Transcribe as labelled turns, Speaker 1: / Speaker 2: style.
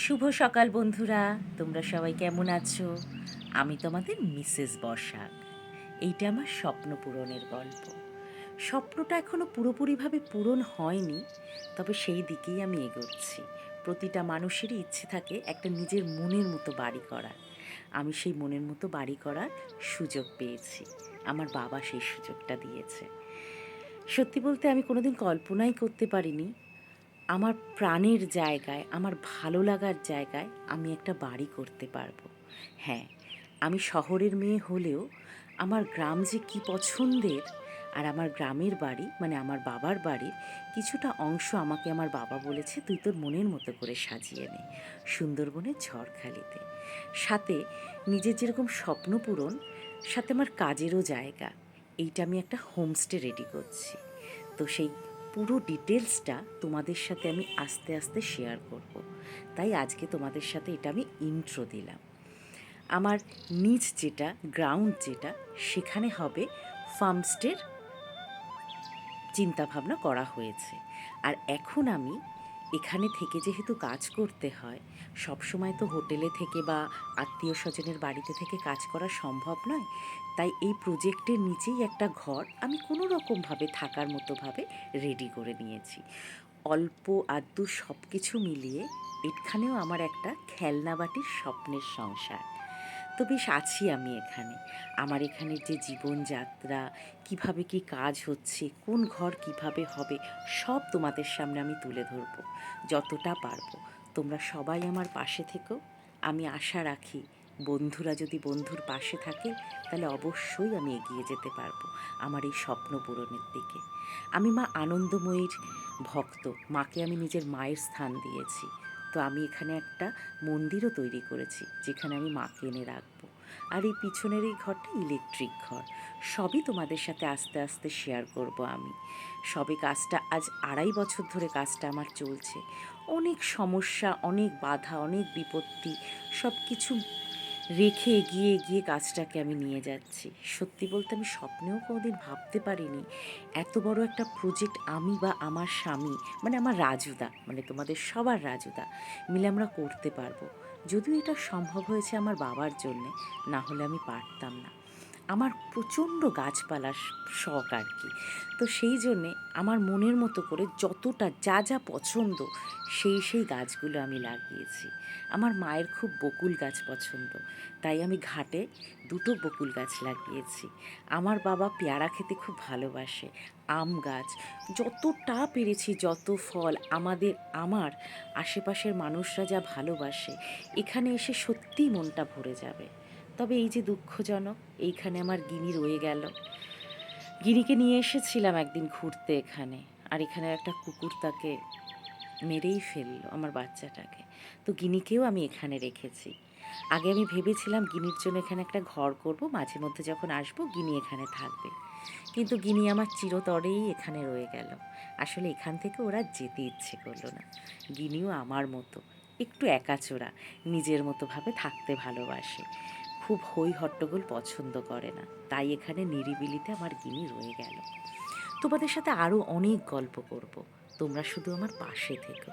Speaker 1: শুভ সকাল বন্ধুরা, তোমরা সবাই কেমন আছো? আমি তোমাদের মিসেস বর্ষাক। এইটা আমার স্বপ্ন পূরণের গল্প। স্বপ্নটা এখনও পুরোপুরিভাবে পূরণ হয়নি, তবে সেই দিকেই আমি এগোচ্ছি। প্রতিটা মানুষেরই ইচ্ছে থাকে একটা নিজের মনের মতো বাড়ি করার। আমি সেই মনের মতো বাড়ি করার সুযোগ পেয়েছি। আমার বাবা সেই সুযোগটা দিয়েছে। সত্যি বলতে আমি কোনোদিন কল্পনাই করতে পারিনি আমার প্রাণের জায়গায়, আমার ভালো লাগার জায়গায় আমি একটা বাড়ি করতে পারবো। হ্যাঁ, আমি শহরের মেয়ে হলেও আমার গ্রাম যে কী পছন্দের, আর আমার গ্রামের বাড়ি মানে আমার বাবার বাড়ির কিছুটা অংশ আমাকে আমার বাবা বলেছে, তুই তোর মনের মতো করে সাজিয়ে নে সুন্দরবনের ঝড়খালিতে। সাথে নিজের যেরকম স্বপ্ন পূরণ, সাথে আমার কাজেরও জায়গা। এইটা আমি একটা হোমস্টে রেডি করছি। তো সেই পুরো ডিটেলসটা তোমাদের সাথে আমি আস্তে আস্তে শেয়ার করব। তাই আজকে তোমাদের সাথে এটা আমি ইন্ট্রো দিলাম। আমার নিজ যেটা গ্রাউন্ড যেটা, সেখানে হবে ফার্মস্টের চিন্তাভাবনা করা হয়েছে। আর এখন আমি এখানে থেকে যেহেতু কাজ করতে হয়, সবসময় তো হোটেলে থেকে বা আত্মীয় স্বজনের বাড়িতে থেকে কাজ করা সম্ভব নয়, তাই এই প্রজেক্টের নিচেই একটা ঘর আমি কোনো রকমভাবে থাকার মতোভাবে রেডি করে নিয়েছি। অল্প আধটু সব কিছু মিলিয়ে এখানেও আমার একটা খেলনাবাটির স্বপ্নের সংসার। তো বেশ আছি আমি এখানে। আমার এখানের যে জীবনযাত্রা, কিভাবে কি কাজ হচ্ছে, কোন ঘর কিভাবে হবে, সব তোমাদের সামনে আমি তুলে ধরবো যতটা পারবো। তোমরা সবাই আমার পাশে থেকো। আমি আশা রাখি বন্ধুরা যদি বন্ধুর পাশে থাকে, তাহলে অবশ্যই আমি এগিয়ে যেতে পারবো আমার এই স্বপ্ন পূরণের দিকে। আমি মা আনন্দময়ীর ভক্ত। মাকে আমি নিজের মায়ের স্থান দিয়েছি। তো আমি এখানে একটা মন্দিরও তৈরি করেছি, যেখানে আমি মাকে এনে রাখবো। আর এই পিছনের এই ঘরটা ইলেকট্রিক ঘর। সবই তোমাদের সাথে আস্তে আস্তে শেয়ার করব আমি। সবে কাজটা আজ 2.5 বছর ধরে কাজটা আমার চলছে। অনেক সমস্যা, অনেক বাধা, অনেক বিপত্তি, সব কিছু রেখে এগিয়ে এগিয়ে কাজটাকে আমি নিয়ে যাচ্ছি। সত্যি বলতে আমি স্বপ্নেও কোনোদিন ভাবতে পারিনি এত বড় একটা প্রজেক্ট আমি বা আমার স্বামী, মানে আমার রাজুদা, মানে তোমাদের সবার রাজুদা মিলে আমরা করতে পারবো। যদিও এটা সম্ভব হয়েছে আমার বাবার জন্যে, না হলে আমি পারতাম না। আমার প্রচণ্ড গাছপালার শখ আর কি। তো সেই জন্যে আমার মনের মতো করে যতটা যা যা পছন্দ সেই গাছগুলো আমি লাগিয়েছি। আমার মায়ের খুব বকুল গাছ পছন্দ, তাই আমি ঘাটে 2টো বকুল গাছ লাগিয়েছি। আমার বাবা পেয়ারা খেতে খুব ভালোবাসে। আম গাছ, যতটা পেরেছি যত ফল আমার আশেপাশের মানুষরা যা ভালোবাসে, এখানে এসে সত্যিই মনটা ভরে যাবে। তবে এই যে দুঃখজনক, এইখানে আমার গিনি রয়ে গেল। গিনিকে নিয়ে এসেছিলাম একদিন ঘুরতে এখানে, আর এখানে একটা কুকুর তাকে মেরেই ফেললো, আমার বাচ্চাটাকে। তো গিনিকেও আমি এখানে রেখেছি। আগে আমি ভেবেছিলাম গিনির জন্য এখানে একটা ঘর করব, মাঝে মধ্যে যখন আসবো গিনি এখানে থাকবে। কিন্তু গিনি আমার চিরতরেই এখানে রয়ে গেল। আসলে এখান থেকে ওরা যেতে ইচ্ছে করলো না। গিনিও আমার মতো একটু একাচোরা, নিজের মতোভাবে থাকতে ভালোবাসে, খুব হই হট্টগোল পছন্দ করে না। তাই এখানে নিরিবিলিতে আমার গিনি রয়ে গেল। তোমাদের সাথে আরও অনেক গল্প করব, তোমরা শুধু আমার পাশে থেকো।